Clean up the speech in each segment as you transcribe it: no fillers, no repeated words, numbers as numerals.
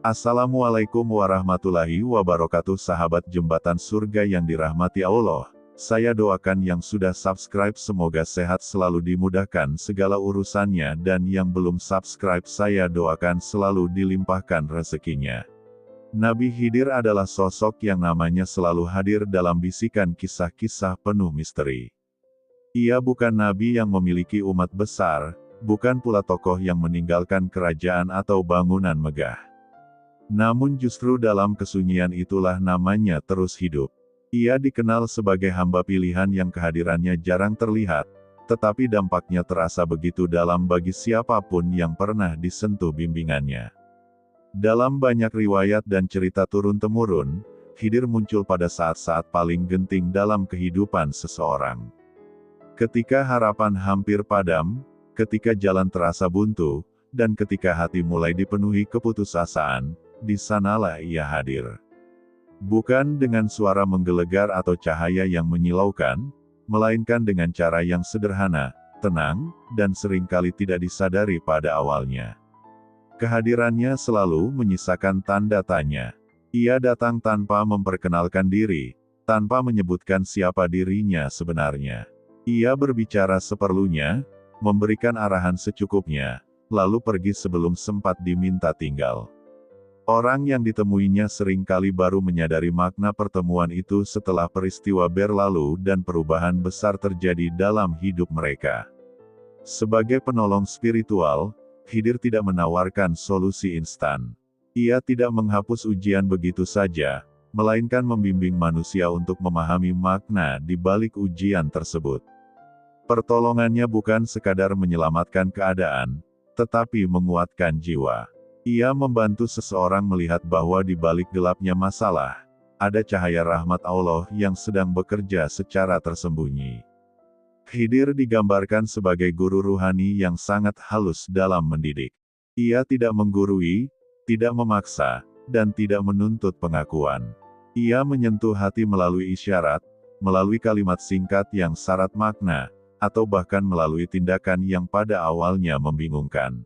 Assalamualaikum warahmatullahi wabarakatuh, sahabat jembatan surga yang dirahmati Allah. Saya doakan yang sudah subscribe semoga sehat selalu dimudahkan segala urusannya, dan yang belum subscribe saya doakan selalu dilimpahkan rezekinya. Nabi Khidir adalah sosok yang namanya selalu hadir dalam bisikan kisah-kisah penuh misteri. Ia bukan nabi yang memiliki umat besar, bukan pula tokoh yang meninggalkan kerajaan atau bangunan megah. Namun justru dalam kesunyian itulah namanya terus hidup. Ia dikenal sebagai hamba pilihan yang kehadirannya jarang terlihat, tetapi dampaknya terasa begitu dalam bagi siapapun yang pernah disentuh bimbingannya. Dalam banyak riwayat dan cerita turun-temurun, Khidir muncul pada saat-saat paling genting dalam kehidupan seseorang. Ketika harapan hampir padam, ketika jalan terasa buntu, dan ketika hati mulai dipenuhi keputusasaan, di sanalah ia hadir. Bukan dengan suara menggelegar atau cahaya yang menyilaukan, melainkan dengan cara yang sederhana, tenang, dan seringkali tidak disadari pada awalnya. Kehadirannya selalu menyisakan tanda tanya. Ia datang tanpa memperkenalkan diri, tanpa menyebutkan siapa dirinya sebenarnya. Ia berbicara seperlunya, memberikan arahan secukupnya, lalu pergi sebelum sempat diminta tinggal. Orang yang ditemuinya seringkali baru menyadari makna pertemuan itu setelah peristiwa berlalu dan perubahan besar terjadi dalam hidup mereka. Sebagai penolong spiritual, Khidir tidak menawarkan solusi instan. Ia tidak menghapus ujian begitu saja, melainkan membimbing manusia untuk memahami makna di balik ujian tersebut. Pertolongannya bukan sekadar menyelamatkan keadaan, tetapi menguatkan jiwa. Ia membantu seseorang melihat bahwa di balik gelapnya masalah, ada cahaya rahmat Allah yang sedang bekerja secara tersembunyi. Khidir digambarkan sebagai guru ruhani yang sangat halus dalam mendidik. Ia tidak menggurui, tidak memaksa, dan tidak menuntut pengakuan. Ia menyentuh hati melalui isyarat, melalui kalimat singkat yang syarat makna, atau bahkan melalui tindakan yang pada awalnya membingungkan.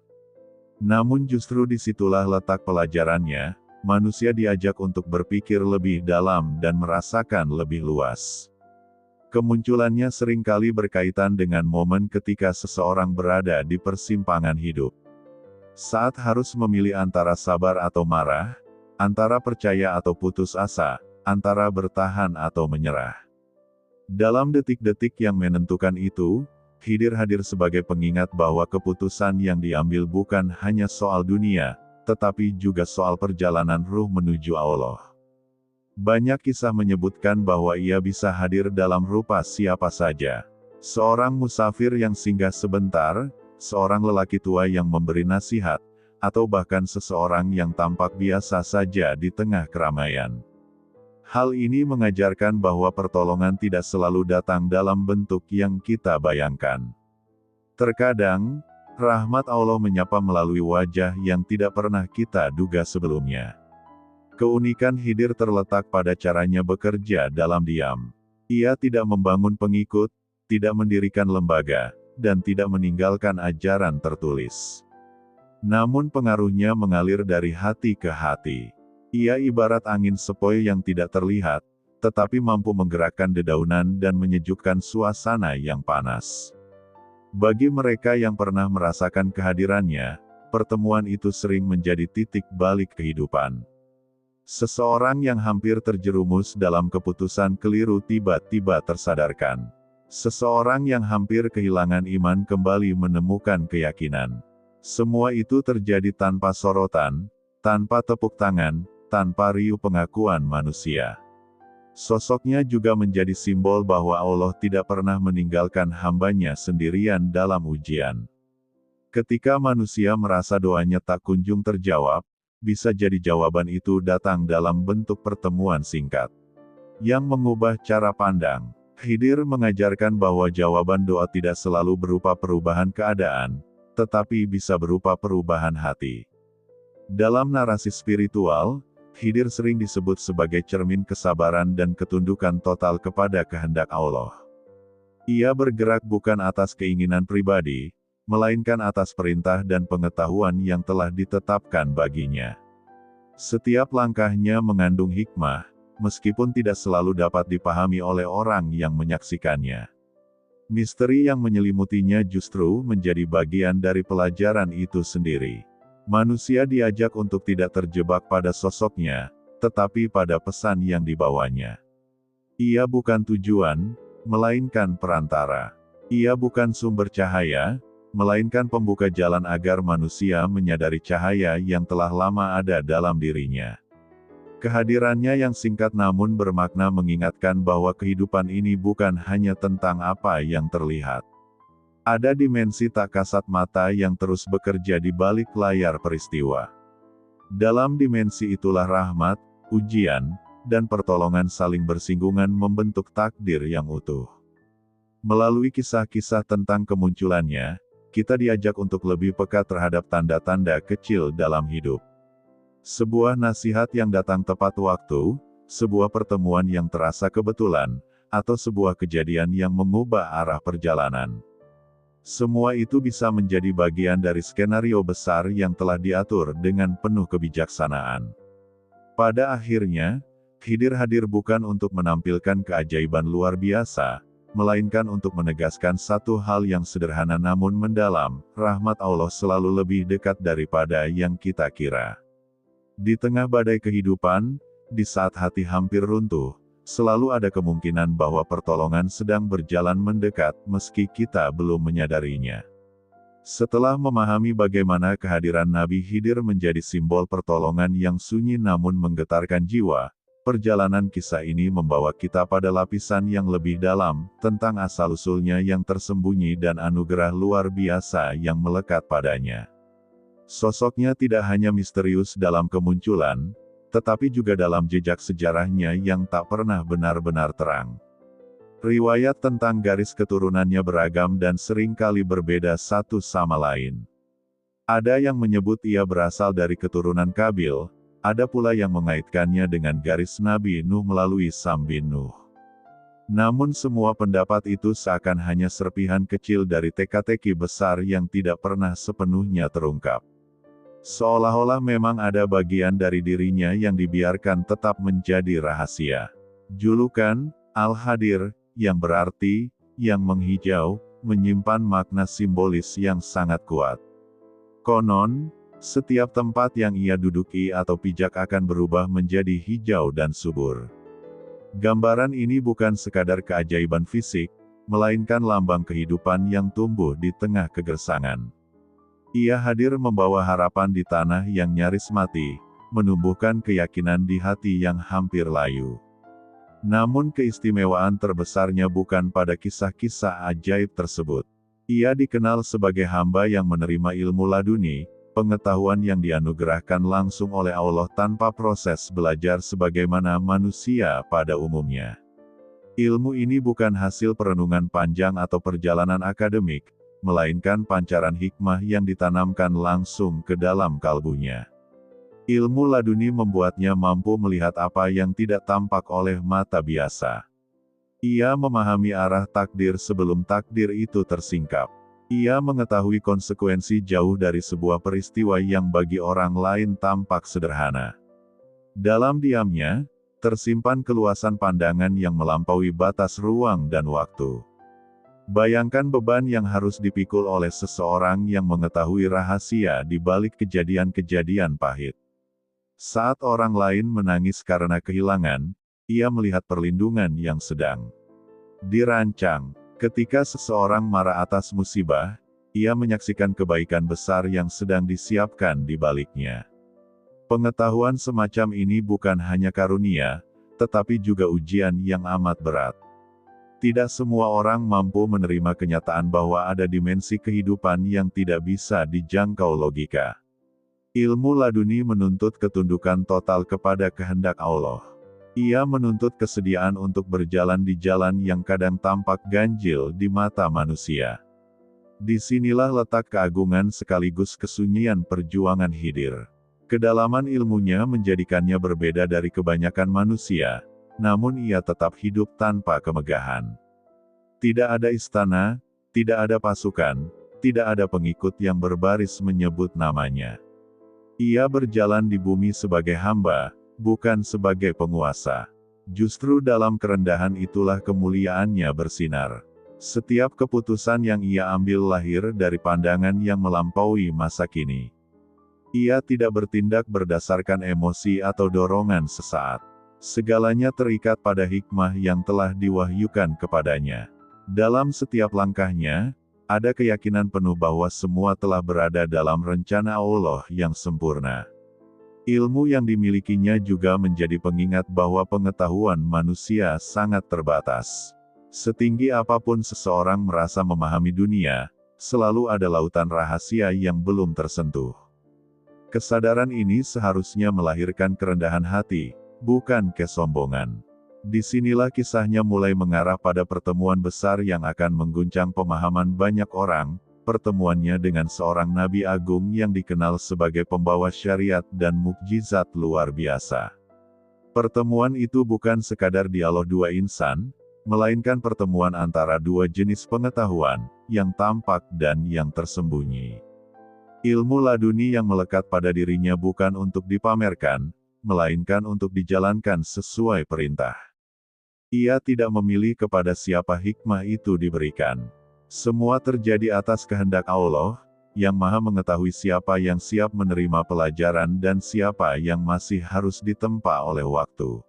Namun justru disitulah letak pelajarannya, manusia diajak untuk berpikir lebih dalam dan merasakan lebih luas. Kemunculannya seringkali berkaitan dengan momen ketika seseorang berada di persimpangan hidup. Saat harus memilih antara sabar atau marah, antara percaya atau putus asa, antara bertahan atau menyerah. Dalam detik-detik yang menentukan itu, Khidir hadir sebagai pengingat bahwa keputusan yang diambil bukan hanya soal dunia, tetapi juga soal perjalanan ruh menuju Allah. Banyak kisah menyebutkan bahwa ia bisa hadir dalam rupa siapa saja. Seorang musafir yang singgah sebentar, seorang lelaki tua yang memberi nasihat, atau bahkan seseorang yang tampak biasa saja di tengah keramaian. Hal ini mengajarkan bahwa pertolongan tidak selalu datang dalam bentuk yang kita bayangkan. Terkadang, rahmat Allah menyapa melalui wajah yang tidak pernah kita duga sebelumnya. Keunikan Khidir terletak pada caranya bekerja dalam diam. Ia tidak membangun pengikut, tidak mendirikan lembaga, dan tidak meninggalkan ajaran tertulis. Namun pengaruhnya mengalir dari hati ke hati. Ia ibarat angin sepoi yang tidak terlihat, tetapi mampu menggerakkan dedaunan dan menyejukkan suasana yang panas. Bagi mereka yang pernah merasakan kehadirannya, pertemuan itu sering menjadi titik balik kehidupan. Seseorang yang hampir terjerumus dalam keputusan keliru tiba-tiba tersadarkan. Seseorang yang hampir kehilangan iman kembali menemukan keyakinan. Semua itu terjadi tanpa sorotan, tanpa tepuk tangan, tanpa riuh pengakuan manusia. Sosoknya juga menjadi simbol bahwa Allah tidak pernah meninggalkan hambanya sendirian dalam ujian. Ketika manusia merasa doanya tak kunjung terjawab, bisa jadi jawaban itu datang dalam bentuk pertemuan singkat yang mengubah cara pandang. Khidir mengajarkan bahwa jawaban doa tidak selalu berupa perubahan keadaan, tetapi bisa berupa perubahan hati. Dalam narasi spiritual, Khidir sering disebut sebagai cermin kesabaran dan ketundukan total kepada kehendak Allah. Ia bergerak bukan atas keinginan pribadi, melainkan atas perintah dan pengetahuan yang telah ditetapkan baginya. Setiap langkahnya mengandung hikmah, meskipun tidak selalu dapat dipahami oleh orang yang menyaksikannya. Misteri yang menyelimutinya justru menjadi bagian dari pelajaran itu sendiri. Manusia diajak untuk tidak terjebak pada sosoknya, tetapi pada pesan yang dibawanya. Ia bukan tujuan, melainkan perantara. Ia bukan sumber cahaya, melainkan pembuka jalan agar manusia menyadari cahaya yang telah lama ada dalam dirinya. Kehadirannya yang singkat namun bermakna mengingatkan bahwa kehidupan ini bukan hanya tentang apa yang terlihat. Ada dimensi tak kasat mata yang terus bekerja di balik layar peristiwa. Dalam dimensi itulah rahmat, ujian, dan pertolongan saling bersinggungan membentuk takdir yang utuh. Melalui kisah-kisah tentang kemunculannya, kita diajak untuk lebih peka terhadap tanda-tanda kecil dalam hidup. Sebuah nasihat yang datang tepat waktu, sebuah pertemuan yang terasa kebetulan, atau sebuah kejadian yang mengubah arah perjalanan. Semua itu bisa menjadi bagian dari skenario besar yang telah diatur dengan penuh kebijaksanaan. Pada akhirnya, Khidir hadir bukan untuk menampilkan keajaiban luar biasa, melainkan untuk menegaskan satu hal yang sederhana namun mendalam, rahmat Allah selalu lebih dekat daripada yang kita kira. Di tengah badai kehidupan, di saat hati hampir runtuh, selalu ada kemungkinan bahwa pertolongan sedang berjalan mendekat meski kita belum menyadarinya. Setelah memahami bagaimana kehadiran Nabi Khidir menjadi simbol pertolongan yang sunyi namun menggetarkan jiwa, perjalanan kisah ini membawa kita pada lapisan yang lebih dalam, tentang asal-usulnya yang tersembunyi dan anugerah luar biasa yang melekat padanya. Sosoknya tidak hanya misterius dalam kemunculan, tetapi juga dalam jejak sejarahnya yang tak pernah benar-benar terang. Riwayat tentang garis keturunannya beragam dan seringkali berbeda satu sama lain. Ada yang menyebut ia berasal dari keturunan Kabil, ada pula yang mengaitkannya dengan garis Nabi Nuh melalui Sam bin Nuh. Namun semua pendapat itu seakan hanya serpihan kecil dari teka-teki besar yang tidak pernah sepenuhnya terungkap. Seolah-olah memang ada bagian dari dirinya yang dibiarkan tetap menjadi rahasia. Julukan, Al-Hadir, yang berarti, yang menghijau, menyimpan makna simbolis yang sangat kuat. Konon, setiap tempat yang ia duduki atau pijak akan berubah menjadi hijau dan subur. Gambaran ini bukan sekadar keajaiban fisik, melainkan lambang kehidupan yang tumbuh di tengah kegersangan. Ia hadir membawa harapan di tanah yang nyaris mati, menumbuhkan keyakinan di hati yang hampir layu. Namun keistimewaan terbesarnya bukan pada kisah-kisah ajaib tersebut. Ia dikenal sebagai hamba yang menerima ilmu laduni, pengetahuan yang dianugerahkan langsung oleh Allah tanpa proses belajar sebagaimana manusia pada umumnya. Ilmu ini bukan hasil perenungan panjang atau perjalanan akademik, melainkan pancaran hikmah yang ditanamkan langsung ke dalam kalbunya. Ilmu laduni membuatnya mampu melihat apa yang tidak tampak oleh mata biasa. Ia memahami arah takdir sebelum takdir itu tersingkap. Ia mengetahui konsekuensi jauh dari sebuah peristiwa yang bagi orang lain tampak sederhana. Dalam diamnya, tersimpan keluasan pandangan yang melampaui batas ruang dan waktu. Bayangkan beban yang harus dipikul oleh seseorang yang mengetahui rahasia di balik kejadian-kejadian pahit. Saat orang lain menangis karena kehilangan, ia melihat perlindungan yang sedang dirancang. Ketika seseorang marah atas musibah, ia menyaksikan kebaikan besar yang sedang disiapkan di baliknya. Pengetahuan semacam ini bukan hanya karunia, tetapi juga ujian yang amat berat. Tidak semua orang mampu menerima kenyataan bahwa ada dimensi kehidupan yang tidak bisa dijangkau logika. Ilmu laduni menuntut ketundukan total kepada kehendak Allah. Ia menuntut kesediaan untuk berjalan di jalan yang kadang tampak ganjil di mata manusia. Disinilah letak keagungan sekaligus kesunyian perjuangan Khidir. Kedalaman ilmunya menjadikannya berbeda dari kebanyakan manusia, namun ia tetap hidup tanpa kemegahan. Tidak ada istana, tidak ada pasukan, tidak ada pengikut yang berbaris menyebut namanya. Ia berjalan di bumi sebagai hamba, bukan sebagai penguasa. Justru dalam kerendahan itulah kemuliaannya bersinar. Setiap keputusan yang ia ambil lahir dari pandangan yang melampaui masa kini. Ia tidak bertindak berdasarkan emosi atau dorongan sesaat. Segalanya terikat pada hikmah yang telah diwahyukan kepadanya. Dalam setiap langkahnya, ada keyakinan penuh bahwa semua telah berada dalam rencana Allah yang sempurna. Ilmu yang dimilikinya juga menjadi pengingat bahwa pengetahuan manusia sangat terbatas. Setinggi apapun seseorang merasa memahami dunia, selalu ada lautan rahasia yang belum tersentuh. Kesadaran ini seharusnya melahirkan kerendahan hati, bukan kesombongan. Disinilah kisahnya mulai mengarah pada pertemuan besar yang akan mengguncang pemahaman banyak orang, pertemuannya dengan seorang nabi agung yang dikenal sebagai pembawa syariat dan mukjizat luar biasa. Pertemuan itu bukan sekadar dialog dua insan, melainkan pertemuan antara dua jenis pengetahuan, yang tampak dan yang tersembunyi. Ilmu laduni yang melekat pada dirinya bukan untuk dipamerkan, melainkan untuk dijalankan sesuai perintah. Ia tidak memilih kepada siapa hikmah itu diberikan. Semua terjadi atas kehendak Allah, yang Maha mengetahui siapa yang siap menerima pelajaran dan siapa yang masih harus ditempa oleh waktu.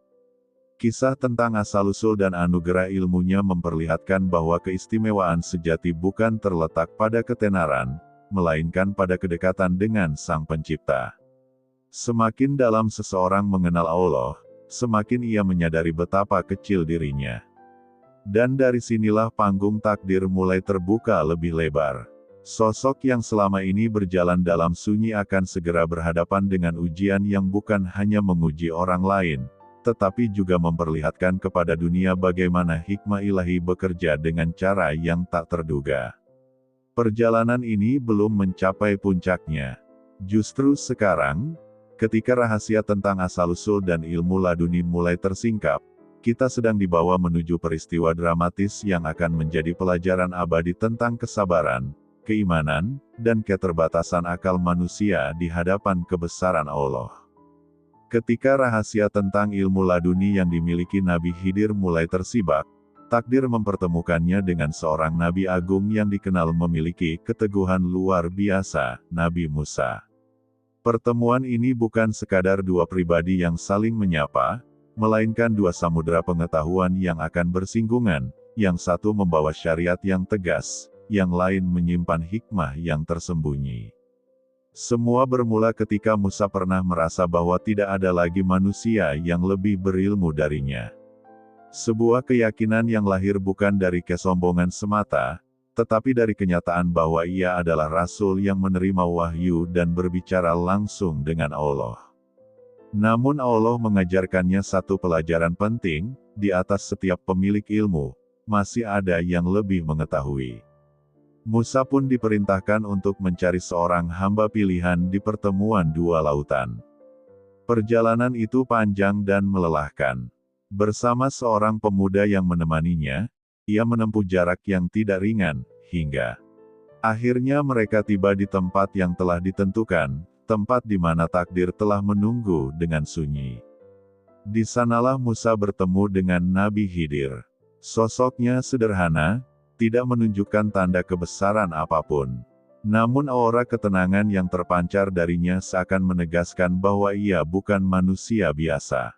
Kisah tentang asal-usul dan anugerah ilmunya memperlihatkan bahwa keistimewaan sejati bukan terletak pada ketenaran, melainkan pada kedekatan dengan Sang Pencipta. Semakin dalam seseorang mengenal Allah, semakin ia menyadari betapa kecil dirinya. Dan dari sinilah panggung takdir mulai terbuka lebih lebar. Sosok yang selama ini berjalan dalam sunyi akan segera berhadapan dengan ujian yang bukan hanya menguji orang lain, tetapi juga memperlihatkan kepada dunia bagaimana hikmah ilahi bekerja dengan cara yang tak terduga. Perjalanan ini belum mencapai puncaknya. Justru sekarang, ketika rahasia tentang asal-usul dan ilmu laduni mulai tersingkap, kita sedang dibawa menuju peristiwa dramatis yang akan menjadi pelajaran abadi tentang kesabaran, keimanan, dan keterbatasan akal manusia di hadapan kebesaran Allah. Ketika rahasia tentang ilmu laduni yang dimiliki Nabi Khidir mulai tersibak, takdir mempertemukannya dengan seorang nabi agung yang dikenal memiliki keteguhan luar biasa, Nabi Musa. Pertemuan ini bukan sekadar dua pribadi yang saling menyapa, melainkan dua samudera pengetahuan yang akan bersinggungan, yang satu membawa syariat yang tegas, yang lain menyimpan hikmah yang tersembunyi. Semua bermula ketika Musa pernah merasa bahwa tidak ada lagi manusia yang lebih berilmu darinya. Sebuah keyakinan yang lahir bukan dari kesombongan semata, tetapi dari kenyataan bahwa ia adalah rasul yang menerima wahyu dan berbicara langsung dengan Allah. Namun Allah mengajarkannya satu pelajaran penting, di atas setiap pemilik ilmu, masih ada yang lebih mengetahui. Musa pun diperintahkan untuk mencari seorang hamba pilihan di pertemuan dua lautan. Perjalanan itu panjang dan melelahkan. Bersama seorang pemuda yang menemaninya, ia menempuh jarak yang tidak ringan, hingga akhirnya mereka tiba di tempat yang telah ditentukan, tempat di mana takdir telah menunggu dengan sunyi. Di sanalah Musa bertemu dengan Nabi Khidir. Sosoknya sederhana, tidak menunjukkan tanda kebesaran apapun. Namun aura ketenangan yang terpancar darinya seakan menegaskan bahwa ia bukan manusia biasa.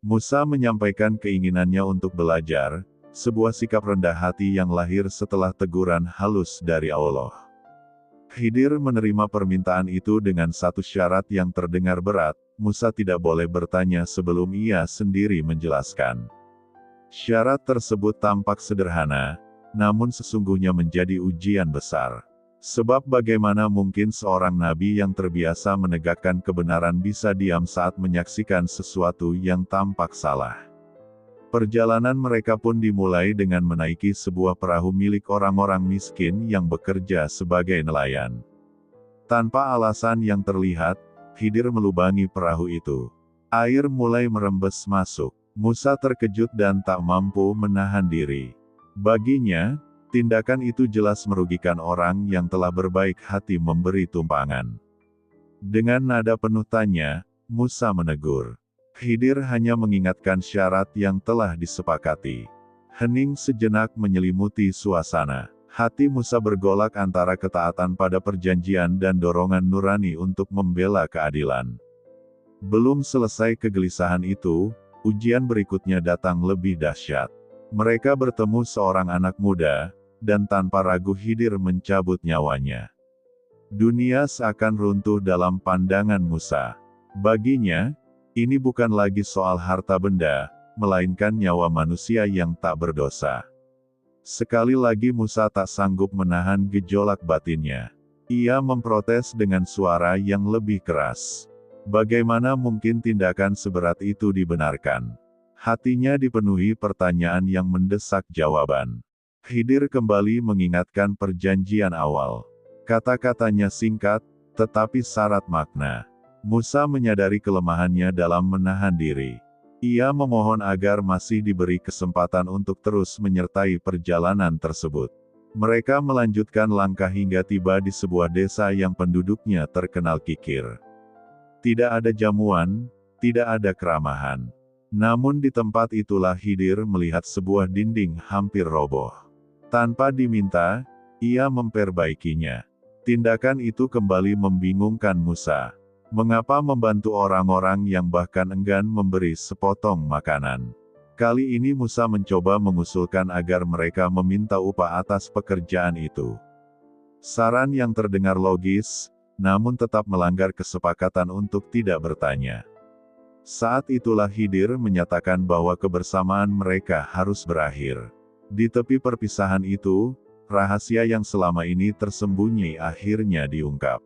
Musa menyampaikan keinginannya untuk belajar, sebuah sikap rendah hati yang lahir setelah teguran halus dari Allah. Khidir menerima permintaan itu dengan satu syarat yang terdengar berat, Musa tidak boleh bertanya sebelum ia sendiri menjelaskan. Syarat tersebut tampak sederhana, namun sesungguhnya menjadi ujian besar. Sebab bagaimana mungkin seorang nabi yang terbiasa menegakkan kebenaran bisa diam saat menyaksikan sesuatu yang tampak salah. Perjalanan mereka pun dimulai dengan menaiki sebuah perahu milik orang-orang miskin yang bekerja sebagai nelayan. Tanpa alasan yang terlihat, Khidir melubangi perahu itu. Air mulai merembes masuk. Musa terkejut dan tak mampu menahan diri. Baginya, tindakan itu jelas merugikan orang yang telah berbaik hati memberi tumpangan. Dengan nada penuh tanya, Musa menegur. Khidir hanya mengingatkan syarat yang telah disepakati. Hening sejenak menyelimuti suasana. Hati Musa bergolak antara ketaatan pada perjanjian dan dorongan nurani untuk membela keadilan. Belum selesai kegelisahan itu, ujian berikutnya datang lebih dahsyat. Mereka bertemu seorang anak muda, dan tanpa ragu Khidir mencabut nyawanya. Dunia seakan runtuh dalam pandangan Musa. Baginya, ini bukan lagi soal harta benda, melainkan nyawa manusia yang tak berdosa. Sekali lagi Musa tak sanggup menahan gejolak batinnya. Ia memprotes dengan suara yang lebih keras. Bagaimana mungkin tindakan seberat itu dibenarkan? Hatinya dipenuhi pertanyaan yang mendesak jawaban. Khidir kembali mengingatkan perjanjian awal. Kata-katanya singkat, tetapi syarat makna. Musa menyadari kelemahannya dalam menahan diri. Ia memohon agar masih diberi kesempatan untuk terus menyertai perjalanan tersebut. Mereka melanjutkan langkah hingga tiba di sebuah desa yang penduduknya terkenal kikir. Tidak ada jamuan, tidak ada keramahan. Namun di tempat itulah Khidir melihat sebuah dinding hampir roboh. Tanpa diminta, ia memperbaikinya. Tindakan itu kembali membingungkan Musa. Mengapa membantu orang-orang yang bahkan enggan memberi sepotong makanan? Kali ini Musa mencoba mengusulkan agar mereka meminta upah atas pekerjaan itu. Saran yang terdengar logis, namun tetap melanggar kesepakatan untuk tidak bertanya. Saat itulah Khidir menyatakan bahwa kebersamaan mereka harus berakhir. Di tepi perpisahan itu, rahasia yang selama ini tersembunyi akhirnya diungkap.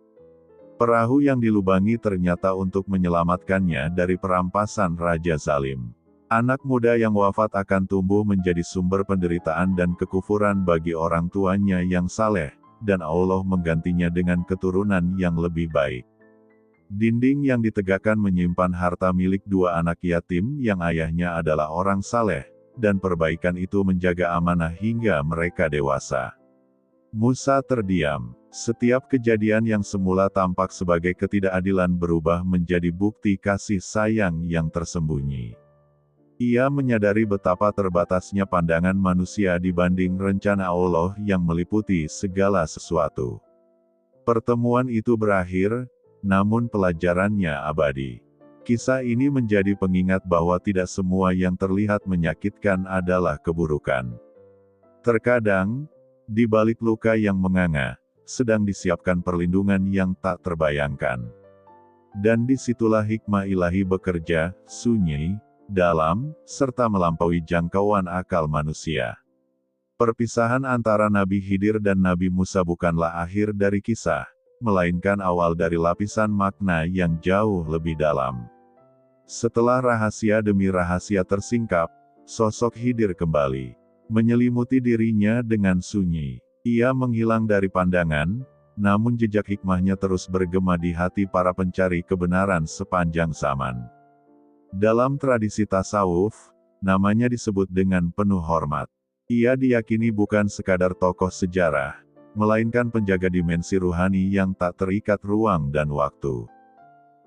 Perahu yang dilubangi ternyata untuk menyelamatkannya dari perampasan Raja Zalim. Anak muda yang wafat akan tumbuh menjadi sumber penderitaan dan kekufuran bagi orang tuanya yang saleh, dan Allah menggantinya dengan keturunan yang lebih baik. Dinding yang ditegakkan menyimpan harta milik dua anak yatim yang ayahnya adalah orang saleh, dan perbaikan itu menjaga amanah hingga mereka dewasa. Musa terdiam. Setiap kejadian yang semula tampak sebagai ketidakadilan berubah menjadi bukti kasih sayang yang tersembunyi. Ia menyadari betapa terbatasnya pandangan manusia dibanding rencana Allah yang meliputi segala sesuatu. Pertemuan itu berakhir, namun pelajarannya abadi. Kisah ini menjadi pengingat bahwa tidak semua yang terlihat menyakitkan adalah keburukan. Terkadang, di balik luka yang menganga, sedang disiapkan perlindungan yang tak terbayangkan. Dan disitulah hikmah ilahi bekerja, sunyi, dalam, serta melampaui jangkauan akal manusia. Perpisahan antara Nabi Khidir dan Nabi Musa bukanlah akhir dari kisah, melainkan awal dari lapisan makna yang jauh lebih dalam. Setelah rahasia demi rahasia tersingkap, sosok Khidir kembali menyelimuti dirinya dengan sunyi. Ia menghilang dari pandangan, namun jejak hikmahnya terus bergema di hati para pencari kebenaran sepanjang zaman. Dalam tradisi tasawuf, namanya disebut dengan penuh hormat. Ia diyakini bukan sekadar tokoh sejarah, melainkan penjaga dimensi ruhani yang tak terikat ruang dan waktu.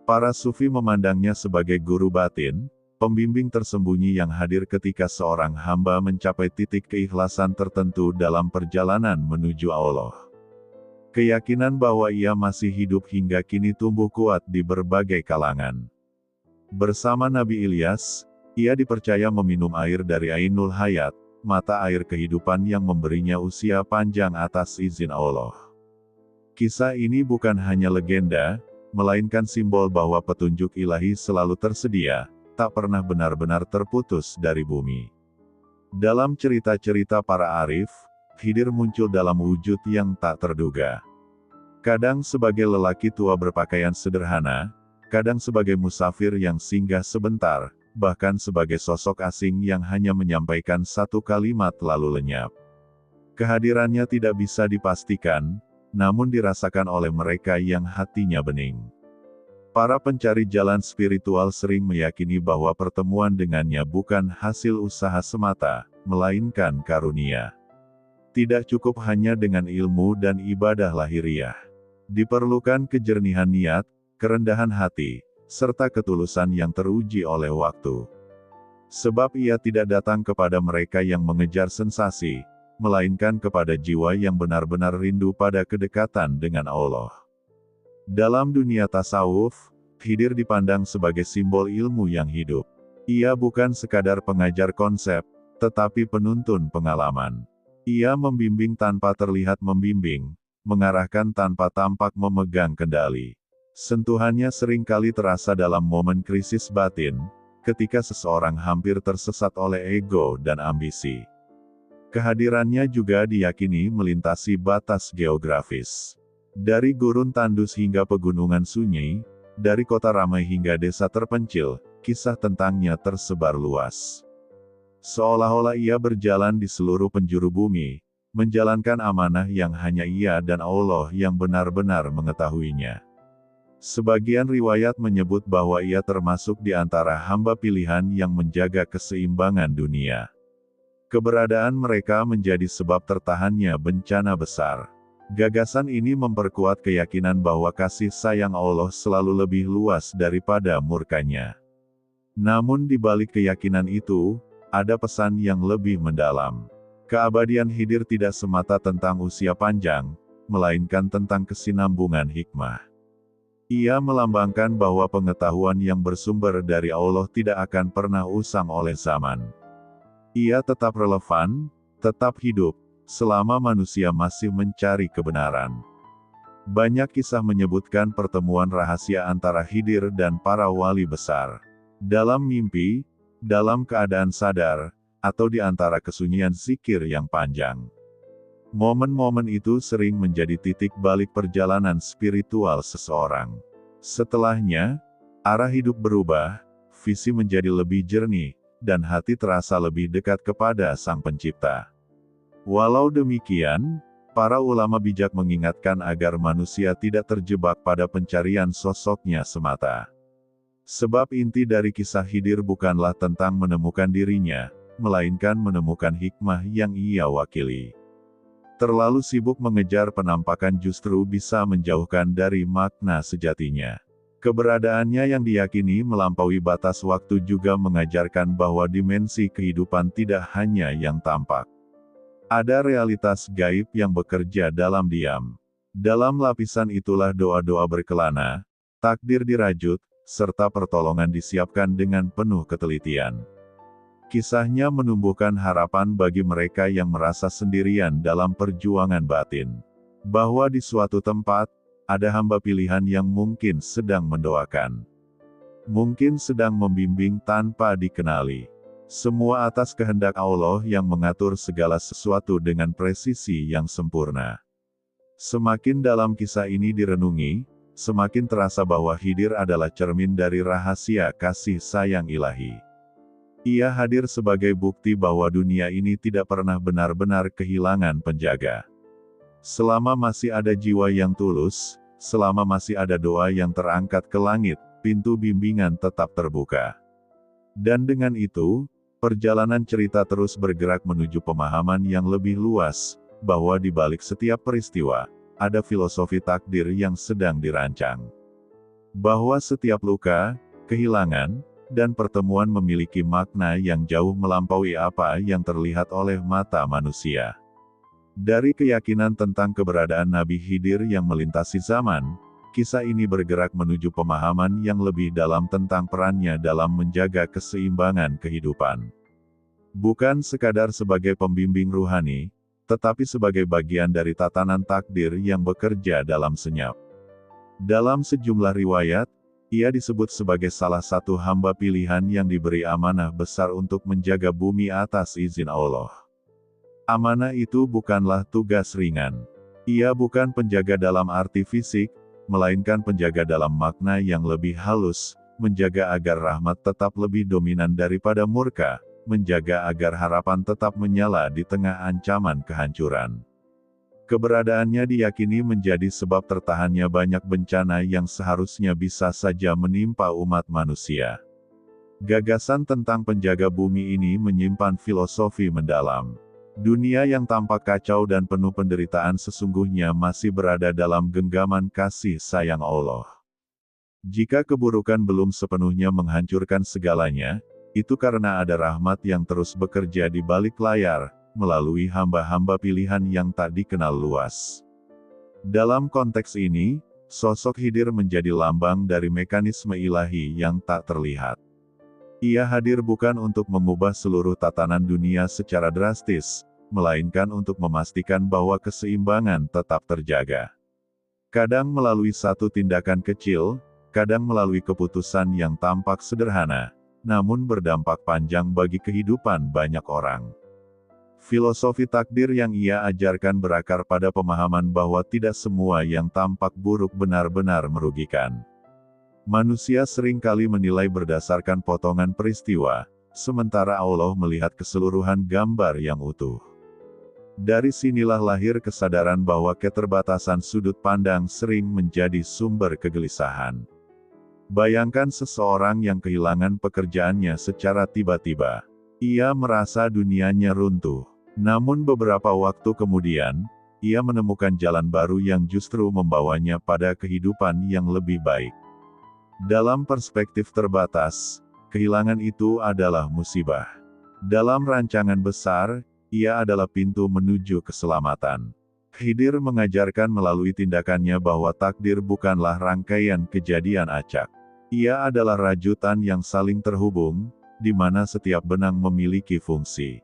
Para sufi memandangnya sebagai guru batin, pembimbing tersembunyi yang hadir ketika seorang hamba mencapai titik keikhlasan tertentu dalam perjalanan menuju Allah. Keyakinan bahwa ia masih hidup hingga kini tumbuh kuat di berbagai kalangan. Bersama Nabi Ilyas, ia dipercaya meminum air dari Ainul Hayat, mata air kehidupan yang memberinya usia panjang atas izin Allah. Kisah ini bukan hanya legenda, melainkan simbol bahwa petunjuk ilahi selalu tersedia, tak pernah benar-benar terputus dari bumi. Dalam cerita-cerita para arif, Khidir muncul dalam wujud yang tak terduga. Kadang sebagai lelaki tua berpakaian sederhana, kadang sebagai musafir yang singgah sebentar, bahkan sebagai sosok asing yang hanya menyampaikan satu kalimat lalu lenyap. Kehadirannya tidak bisa dipastikan, namun dirasakan oleh mereka yang hatinya bening. Para pencari jalan spiritual sering meyakini bahwa pertemuan dengannya bukan hasil usaha semata, melainkan karunia. Tidak cukup hanya dengan ilmu dan ibadah lahiriah. Diperlukan kejernihan niat, kerendahan hati, serta ketulusan yang teruji oleh waktu. Sebab Ia tidak datang kepada mereka yang mengejar sensasi, melainkan kepada jiwa yang benar-benar rindu pada kedekatan dengan Allah. Dalam dunia tasawuf, Khidir dipandang sebagai simbol ilmu yang hidup. Ia bukan sekadar pengajar konsep, tetapi penuntun pengalaman. Ia membimbing tanpa terlihat membimbing, mengarahkan tanpa tampak memegang kendali. Sentuhannya seringkali terasa dalam momen krisis batin, ketika seseorang hampir tersesat oleh ego dan ambisi. Kehadirannya juga diyakini melintasi batas geografis. Dari gurun tandus hingga pegunungan sunyi, dari kota ramai hingga desa terpencil, kisah tentangnya tersebar luas. Seolah-olah Ia berjalan di seluruh penjuru bumi, menjalankan amanah yang hanya Ia dan Allah yang benar-benar mengetahuinya. Sebagian riwayat menyebut bahwa Ia termasuk di antara hamba pilihan yang menjaga keseimbangan dunia. Keberadaan mereka menjadi sebab tertahannya bencana besar. Gagasan ini memperkuat keyakinan bahwa kasih sayang Allah selalu lebih luas daripada murkanya. Namun di balik keyakinan itu, ada pesan yang lebih mendalam. Keabadian Khidir tidak semata tentang usia panjang, melainkan tentang kesinambungan hikmah. Ia melambangkan bahwa pengetahuan yang bersumber dari Allah tidak akan pernah usang oleh zaman. Ia tetap relevan, tetap hidup, selama manusia masih mencari kebenaran. Banyak kisah menyebutkan pertemuan rahasia antara Khidir dan para wali besar. Dalam mimpi, dalam keadaan sadar, atau di antara kesunyian zikir yang panjang. Momen-momen itu sering menjadi titik balik perjalanan spiritual seseorang. Setelahnya, arah hidup berubah, visi menjadi lebih jernih, dan hati terasa lebih dekat kepada Sang Pencipta. Walau demikian, para ulama bijak mengingatkan agar manusia tidak terjebak pada pencarian sosoknya semata. Sebab inti dari kisah Khidir bukanlah tentang menemukan dirinya, melainkan menemukan hikmah yang ia wakili. Terlalu sibuk mengejar penampakan justru bisa menjauhkan dari makna sejatinya. Keberadaannya yang diyakini melampaui batas waktu juga mengajarkan bahwa dimensi kehidupan tidak hanya yang tampak. Ada realitas gaib yang bekerja dalam diam. Dalam lapisan itulah doa-doa berkelana, takdir dirajut, serta pertolongan disiapkan dengan penuh ketelitian. Kisahnya menumbuhkan harapan bagi mereka yang merasa sendirian dalam perjuangan batin. Bahwa di suatu tempat, ada hamba pilihan yang mungkin sedang mendoakan. Mungkin sedang membimbing tanpa dikenali. Semua atas kehendak Allah yang mengatur segala sesuatu dengan presisi yang sempurna. Semakin dalam kisah ini direnungi, semakin terasa bahwa Khidir adalah cermin dari rahasia kasih sayang ilahi. Ia hadir sebagai bukti bahwa dunia ini tidak pernah benar-benar kehilangan penjaga. Selama masih ada jiwa yang tulus, selama masih ada doa yang terangkat ke langit, pintu bimbingan tetap terbuka. Dan dengan itu, perjalanan cerita terus bergerak menuju pemahaman yang lebih luas, bahwa di balik setiap peristiwa, ada filosofi takdir yang sedang dirancang. Bahwa setiap luka, kehilangan, dan pertemuan memiliki makna yang jauh melampaui apa yang terlihat oleh mata manusia. Dari keyakinan tentang keberadaan Nabi Khidir yang melintasi zaman, kisah ini bergerak menuju pemahaman yang lebih dalam tentang perannya dalam menjaga keseimbangan kehidupan. Bukan sekadar sebagai pembimbing ruhani, tetapi sebagai bagian dari tatanan takdir yang bekerja dalam senyap. Dalam sejumlah riwayat, ia disebut sebagai salah satu hamba pilihan yang diberi amanah besar untuk menjaga bumi atas izin Allah. Amanah itu bukanlah tugas ringan. Ia bukan penjaga dalam arti fisik, melainkan penjaga dalam makna yang lebih halus, menjaga agar rahmat tetap lebih dominan daripada murka, menjaga agar harapan tetap menyala di tengah ancaman kehancuran. Keberadaannya diyakini menjadi sebab tertahannya banyak bencana yang seharusnya bisa saja menimpa umat manusia. Gagasan tentang penjaga bumi ini menyimpan filosofi mendalam. Dunia yang tampak kacau dan penuh penderitaan sesungguhnya masih berada dalam genggaman kasih sayang Allah. Jika keburukan belum sepenuhnya menghancurkan segalanya, itu karena ada rahmat yang terus bekerja di balik layar, melalui hamba-hamba pilihan yang tak dikenal luas. Dalam konteks ini, sosok Khidir menjadi lambang dari mekanisme ilahi yang tak terlihat. Ia hadir bukan untuk mengubah seluruh tatanan dunia secara drastis, melainkan untuk memastikan bahwa keseimbangan tetap terjaga. Kadang melalui satu tindakan kecil, kadang melalui keputusan yang tampak sederhana, namun berdampak panjang bagi kehidupan banyak orang. Filosofi takdir yang ia ajarkan berakar pada pemahaman bahwa tidak semua yang tampak buruk benar-benar merugikan. Manusia seringkali menilai berdasarkan potongan peristiwa, sementara Allah melihat keseluruhan gambar yang utuh. Dari sinilah lahir kesadaran bahwa keterbatasan sudut pandang sering menjadi sumber kegelisahan. Bayangkan seseorang yang kehilangan pekerjaannya secara tiba-tiba. Ia merasa dunianya runtuh. Namun beberapa waktu kemudian, ia menemukan jalan baru yang justru membawanya pada kehidupan yang lebih baik. Dalam perspektif terbatas, kehilangan itu adalah musibah. Dalam rancangan besar, ia adalah pintu menuju keselamatan. Khidir mengajarkan melalui tindakannya bahwa takdir bukanlah rangkaian kejadian acak. Ia adalah rajutan yang saling terhubung, di mana setiap benang memiliki fungsi.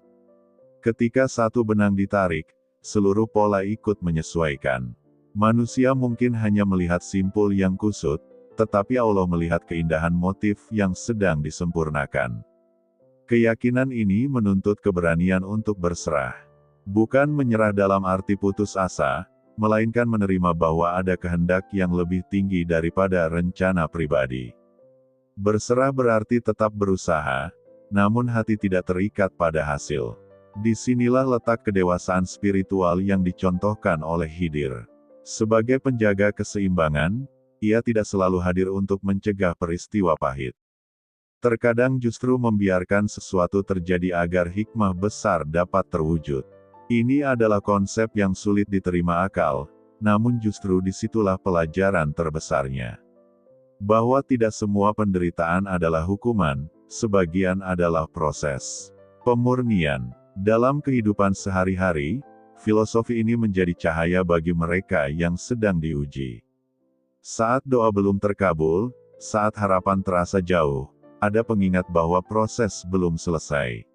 Ketika satu benang ditarik, seluruh pola ikut menyesuaikan. Manusia mungkin hanya melihat simpul yang kusut, tetapi Allah melihat keindahan motif yang sedang disempurnakan. Keyakinan ini menuntut keberanian untuk berserah. Bukan menyerah dalam arti putus asa, melainkan menerima bahwa ada kehendak yang lebih tinggi daripada rencana pribadi. Berserah berarti tetap berusaha, namun hati tidak terikat pada hasil. Disinilah letak kedewasaan spiritual yang dicontohkan oleh Khidir. Sebagai penjaga keseimbangan, ia tidak selalu hadir untuk mencegah peristiwa pahit. Terkadang justru membiarkan sesuatu terjadi agar hikmah besar dapat terwujud. Ini adalah konsep yang sulit diterima akal, namun justru disitulah pelajaran terbesarnya. Bahwa tidak semua penderitaan adalah hukuman, sebagian adalah proses pemurnian. Dalam kehidupan sehari-hari, filosofi ini menjadi cahaya bagi mereka yang sedang diuji. Saat doa belum terkabul, saat harapan terasa jauh, ada pengingat bahwa proses belum selesai.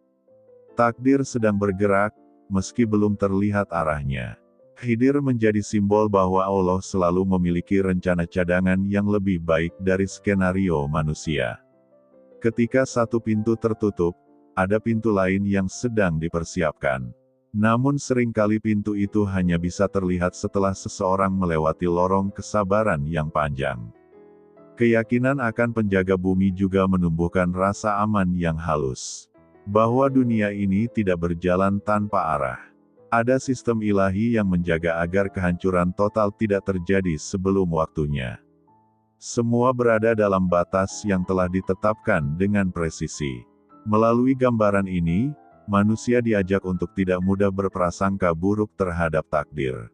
Takdir sedang bergerak, meski belum terlihat arahnya. Khidir menjadi simbol bahwa Allah selalu memiliki rencana cadangan yang lebih baik dari skenario manusia. Ketika satu pintu tertutup, ada pintu lain yang sedang dipersiapkan. Namun seringkali pintu itu hanya bisa terlihat setelah seseorang melewati lorong kesabaran yang panjang. Keyakinan akan penjaga bumi juga menumbuhkan rasa aman yang halus. Bahwa dunia ini tidak berjalan tanpa arah. Ada sistem ilahi yang menjaga agar kehancuran total tidak terjadi sebelum waktunya. Semua berada dalam batas yang telah ditetapkan dengan presisi. Melalui gambaran ini, manusia diajak untuk tidak mudah berprasangka buruk terhadap takdir.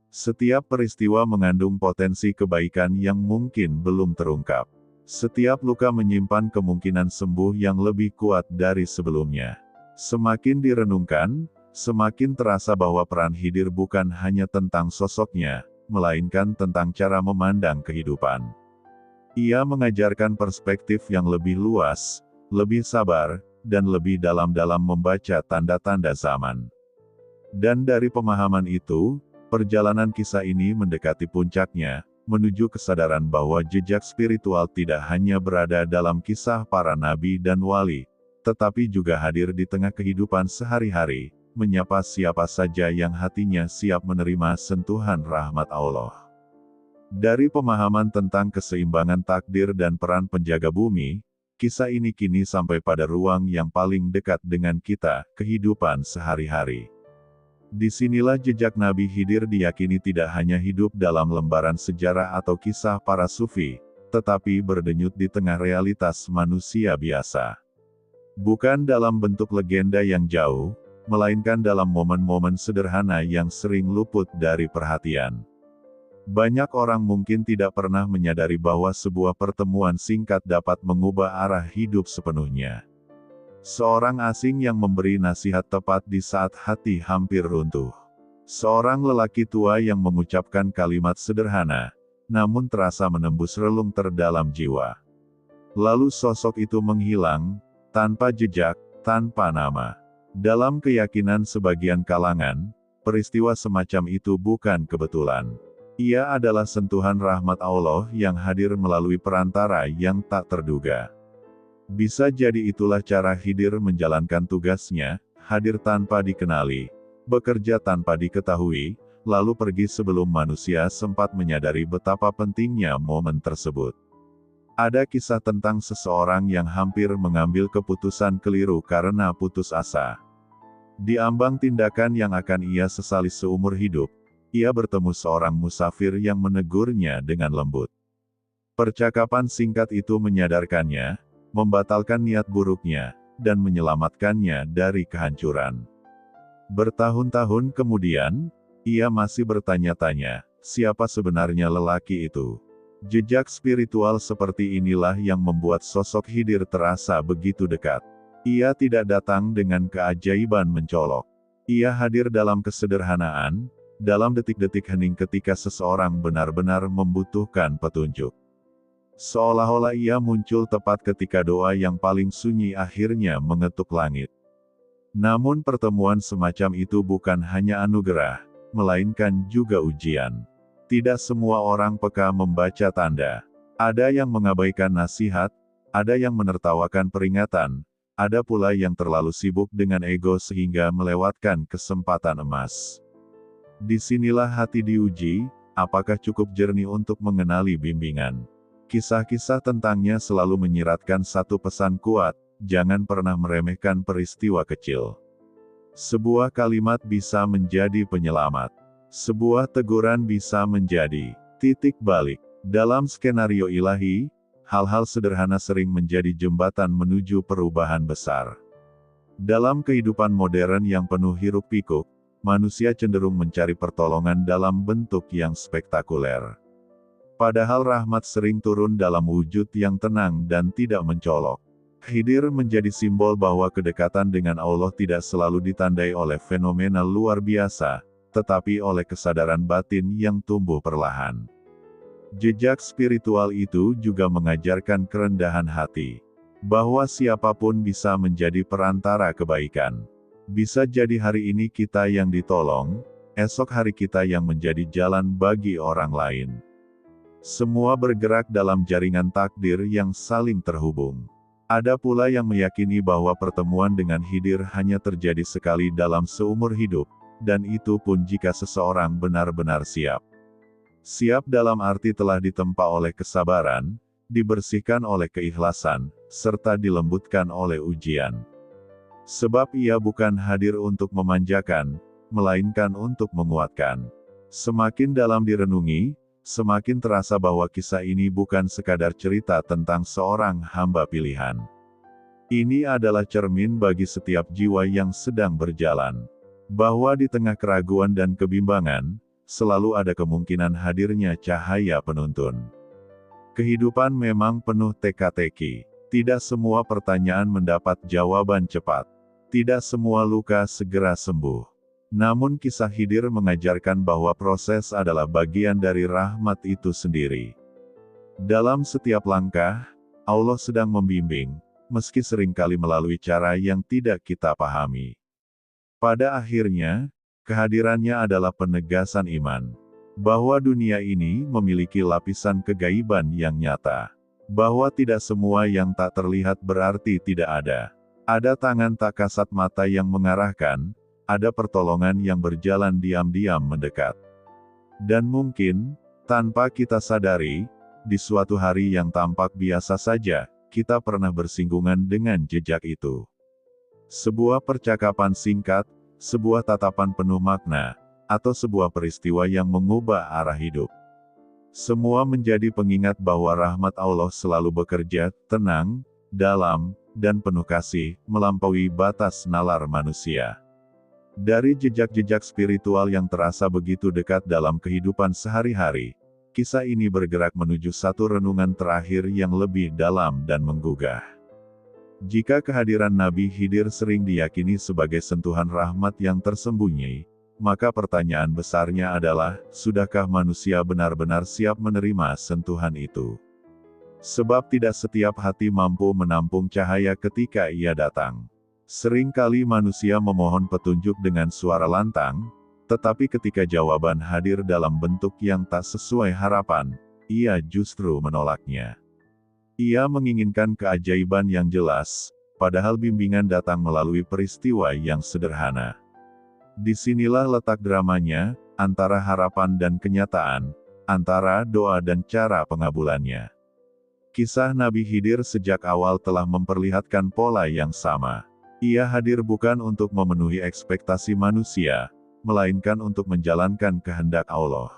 Setiap peristiwa mengandung potensi kebaikan yang mungkin belum terungkap. Setiap luka menyimpan kemungkinan sembuh yang lebih kuat dari sebelumnya. Semakin direnungkan, semakin terasa bahwa peran Khidir bukan hanya tentang sosoknya, melainkan tentang cara memandang kehidupan. Ia mengajarkan perspektif yang lebih luas, lebih sabar, dan lebih dalam-dalam membaca tanda-tanda zaman. Dan dari pemahaman itu, perjalanan kisah ini mendekati puncaknya, menuju kesadaran bahwa jejak spiritual tidak hanya berada dalam kisah para nabi dan wali, tetapi juga hadir di tengah kehidupan sehari-hari, menyapa siapa saja yang hatinya siap menerima sentuhan rahmat Allah. Dari pemahaman tentang keseimbangan takdir dan peran penjaga bumi, kisah ini kini sampai pada ruang yang paling dekat dengan kita, kehidupan sehari-hari. Disinilah jejak Nabi Khidir diyakini tidak hanya hidup dalam lembaran sejarah atau kisah para sufi, tetapi berdenyut di tengah realitas manusia biasa. Bukan dalam bentuk legenda yang jauh, melainkan dalam momen-momen sederhana yang sering luput dari perhatian. Banyak orang mungkin tidak pernah menyadari bahwa sebuah pertemuan singkat dapat mengubah arah hidup sepenuhnya. Seorang asing yang memberi nasihat tepat di saat hati hampir runtuh. Seorang lelaki tua yang mengucapkan kalimat sederhana, namun terasa menembus relung terdalam jiwa. Lalu sosok itu menghilang, tanpa jejak, tanpa nama. Dalam keyakinan sebagian kalangan, peristiwa semacam itu bukan kebetulan. Ia adalah sentuhan rahmat Allah yang hadir melalui perantara yang tak terduga. Bisa jadi itulah cara Khidir menjalankan tugasnya, hadir tanpa dikenali, bekerja tanpa diketahui, lalu pergi sebelum manusia sempat menyadari betapa pentingnya momen tersebut. Ada kisah tentang seseorang yang hampir mengambil keputusan keliru karena putus asa. Di ambang tindakan yang akan ia sesali seumur hidup, ia bertemu seorang musafir yang menegurnya dengan lembut. Percakapan singkat itu menyadarkannya, membatalkan niat buruknya, dan menyelamatkannya dari kehancuran. Bertahun-tahun kemudian, ia masih bertanya-tanya, siapa sebenarnya lelaki itu? Jejak spiritual seperti inilah yang membuat sosok Khidir terasa begitu dekat. Ia tidak datang dengan keajaiban mencolok. Ia hadir dalam kesederhanaan, dalam detik-detik hening ketika seseorang benar-benar membutuhkan petunjuk. Seolah-olah ia muncul tepat ketika doa yang paling sunyi akhirnya mengetuk langit. Namun pertemuan semacam itu bukan hanya anugerah, melainkan juga ujian. Tidak semua orang peka membaca tanda. Ada yang mengabaikan nasihat, ada yang menertawakan peringatan, ada pula yang terlalu sibuk dengan ego sehingga melewatkan kesempatan emas. Disinilah hati diuji, apakah cukup jernih untuk mengenali bimbingan. Kisah-kisah tentangnya selalu menyiratkan satu pesan kuat, jangan pernah meremehkan peristiwa kecil. Sebuah kalimat bisa menjadi penyelamat. Sebuah teguran bisa menjadi titik balik. Dalam skenario ilahi, hal-hal sederhana sering menjadi jembatan menuju perubahan besar. Dalam kehidupan modern yang penuh hiruk-pikuk, manusia cenderung mencari pertolongan dalam bentuk yang spektakuler. Padahal rahmat sering turun dalam wujud yang tenang dan tidak mencolok. Khidir menjadi simbol bahwa kedekatan dengan Allah tidak selalu ditandai oleh fenomena luar biasa, tetapi oleh kesadaran batin yang tumbuh perlahan. Jejak spiritual itu juga mengajarkan kerendahan hati, bahwa siapapun bisa menjadi perantara kebaikan. Bisa jadi hari ini kita yang ditolong, esok hari kita yang menjadi jalan bagi orang lain. Semua bergerak dalam jaringan takdir yang saling terhubung. Ada pula yang meyakini bahwa pertemuan dengan Khidir hanya terjadi sekali dalam seumur hidup, dan itu pun jika seseorang benar-benar siap. Siap dalam arti telah ditempa oleh kesabaran, dibersihkan oleh keikhlasan, serta dilembutkan oleh ujian. Sebab ia bukan hadir untuk memanjakan, melainkan untuk menguatkan. Semakin dalam direnungi, semakin terasa bahwa kisah ini bukan sekadar cerita tentang seorang hamba pilihan. Ini adalah cermin bagi setiap jiwa yang sedang berjalan. Bahwa di tengah keraguan dan kebimbangan, selalu ada kemungkinan hadirnya cahaya penuntun. Kehidupan memang penuh teka-teki. Tidak semua pertanyaan mendapat jawaban cepat. Tidak semua luka segera sembuh. Namun kisah Khidir mengajarkan bahwa proses adalah bagian dari rahmat itu sendiri. Dalam setiap langkah, Allah sedang membimbing, meski seringkali melalui cara yang tidak kita pahami. Pada akhirnya, kehadirannya adalah penegasan iman. Bahwa dunia ini memiliki lapisan kegaiban yang nyata. Bahwa tidak semua yang tak terlihat berarti tidak ada. Ada tangan tak kasat mata yang mengarahkan, ada pertolongan yang berjalan diam-diam mendekat. Dan mungkin, tanpa kita sadari, di suatu hari yang tampak biasa saja, kita pernah bersinggungan dengan jejak itu. Sebuah percakapan singkat, sebuah tatapan penuh makna, atau sebuah peristiwa yang mengubah arah hidup. Semua menjadi pengingat bahwa rahmat Allah selalu bekerja, tenang, dalam, dan penuh kasih, melampaui batas nalar manusia. Dari jejak-jejak spiritual yang terasa begitu dekat dalam kehidupan sehari-hari, kisah ini bergerak menuju satu renungan terakhir yang lebih dalam dan menggugah. Jika kehadiran Nabi Khidir sering diyakini sebagai sentuhan rahmat yang tersembunyi, maka pertanyaan besarnya adalah, sudahkah manusia benar-benar siap menerima sentuhan itu? Sebab tidak setiap hati mampu menampung cahaya ketika ia datang. Seringkali manusia memohon petunjuk dengan suara lantang, tetapi ketika jawaban hadir dalam bentuk yang tak sesuai harapan, ia justru menolaknya. Ia menginginkan keajaiban yang jelas, padahal bimbingan datang melalui peristiwa yang sederhana. Disinilah letak dramanya, antara harapan dan kenyataan, antara doa dan cara pengabulannya. Kisah Nabi Khidir sejak awal telah memperlihatkan pola yang sama. Ia hadir bukan untuk memenuhi ekspektasi manusia, melainkan untuk menjalankan kehendak Allah.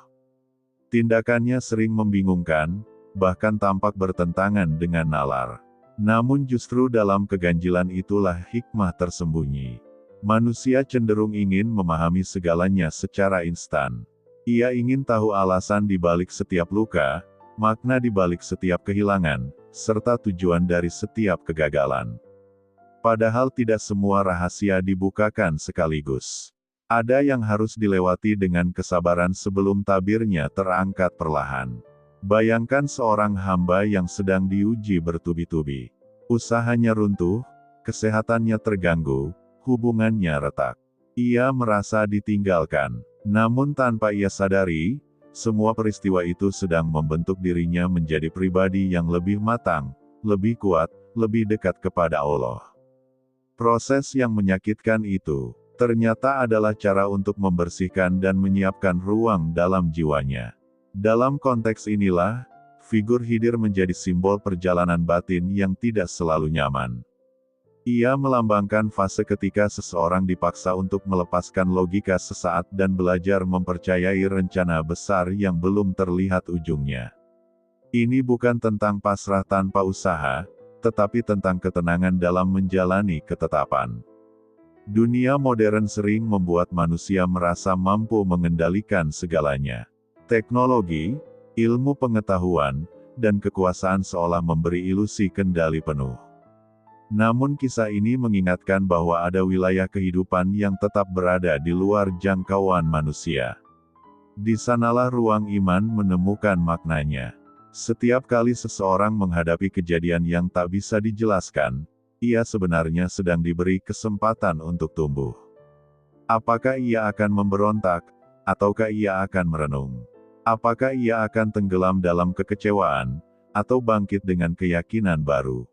Tindakannya sering membingungkan, bahkan tampak bertentangan dengan nalar. Namun justru dalam keganjilan itulah hikmah tersembunyi. Manusia cenderung ingin memahami segalanya secara instan. Ia ingin tahu alasan di balik setiap luka, makna di balik setiap kehilangan, serta tujuan dari setiap kegagalan. Padahal tidak semua rahasia dibukakan sekaligus. Ada yang harus dilewati dengan kesabaran sebelum tabirnya terangkat perlahan. Bayangkan seorang hamba yang sedang diuji bertubi-tubi. Usahanya runtuh, kesehatannya terganggu, hubungannya retak. Ia merasa ditinggalkan. Namun tanpa ia sadari, semua peristiwa itu sedang membentuk dirinya menjadi pribadi yang lebih matang, lebih kuat, lebih dekat kepada Allah. Proses yang menyakitkan itu, ternyata adalah cara untuk membersihkan dan menyiapkan ruang dalam jiwanya. Dalam konteks inilah, figur Khidir menjadi simbol perjalanan batin yang tidak selalu nyaman. Ia melambangkan fase ketika seseorang dipaksa untuk melepaskan logika sesaat dan belajar mempercayai rencana besar yang belum terlihat ujungnya. Ini bukan tentang pasrah tanpa usaha, tetapi tentang ketenangan dalam menjalani ketetapan. Dunia modern sering membuat manusia merasa mampu mengendalikan segalanya. Teknologi, ilmu pengetahuan, dan kekuasaan seolah memberi ilusi kendali penuh. Namun kisah ini mengingatkan bahwa ada wilayah kehidupan yang tetap berada di luar jangkauan manusia. Di sanalah ruang iman menemukan maknanya. Setiap kali seseorang menghadapi kejadian yang tak bisa dijelaskan, ia sebenarnya sedang diberi kesempatan untuk tumbuh. Apakah ia akan memberontak, ataukah ia akan merenung? Apakah ia akan tenggelam dalam kekecewaan, atau bangkit dengan keyakinan baru?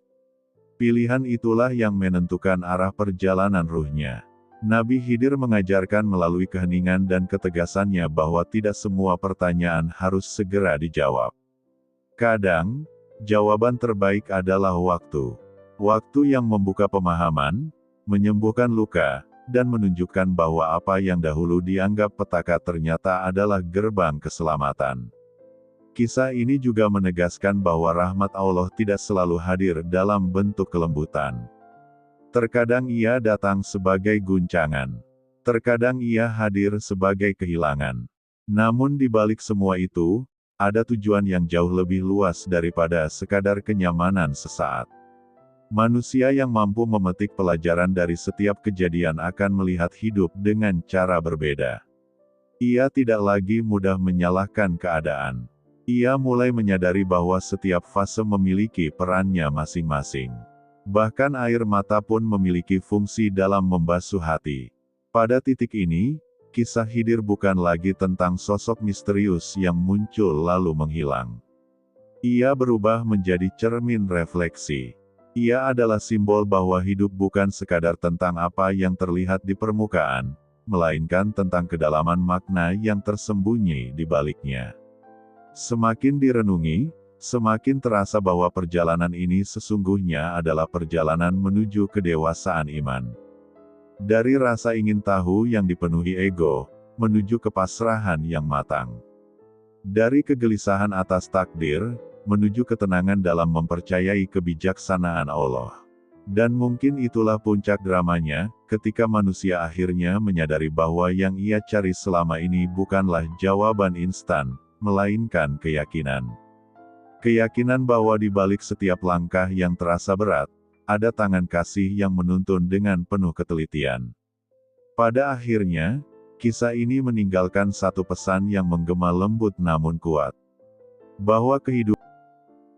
Pilihan itulah yang menentukan arah perjalanan ruhnya. Nabi Khidir mengajarkan melalui keheningan dan ketegasannya bahwa tidak semua pertanyaan harus segera dijawab. Kadang, jawaban terbaik adalah waktu. Waktu yang membuka pemahaman, menyembuhkan luka, dan menunjukkan bahwa apa yang dahulu dianggap petaka ternyata adalah gerbang keselamatan. Kisah ini juga menegaskan bahwa rahmat Allah tidak selalu hadir dalam bentuk kelembutan. Terkadang ia datang sebagai guncangan. Terkadang ia hadir sebagai kehilangan. Namun di balik semua itu, ada tujuan yang jauh lebih luas daripada sekadar kenyamanan sesaat. Manusia yang mampu memetik pelajaran dari setiap kejadian akan melihat hidup dengan cara berbeda. Ia tidak lagi mudah menyalahkan keadaan. Ia mulai menyadari bahwa setiap fase memiliki perannya masing-masing. Bahkan air mata pun memiliki fungsi dalam membasuh hati. Pada titik ini, kisah Khidir bukan lagi tentang sosok misterius yang muncul lalu menghilang. Ia berubah menjadi cermin refleksi. Ia adalah simbol bahwa hidup bukan sekadar tentang apa yang terlihat di permukaan, melainkan tentang kedalaman makna yang tersembunyi di baliknya. Semakin direnungi, semakin terasa bahwa perjalanan ini sesungguhnya adalah perjalanan menuju kedewasaan iman. Dari rasa ingin tahu yang dipenuhi ego, menuju kepasrahan yang matang. Dari kegelisahan atas takdir, menuju ketenangan dalam mempercayai kebijaksanaan Allah. Dan mungkin itulah puncak dramanya, ketika manusia akhirnya menyadari bahwa yang ia cari selama ini bukanlah jawaban instan, melainkan keyakinan. Keyakinan bahwa di balik setiap langkah yang terasa berat, ada tangan kasih yang menuntun dengan penuh ketelitian. Pada akhirnya, kisah ini meninggalkan satu pesan yang menggema lembut namun kuat. Bahwa kehidupan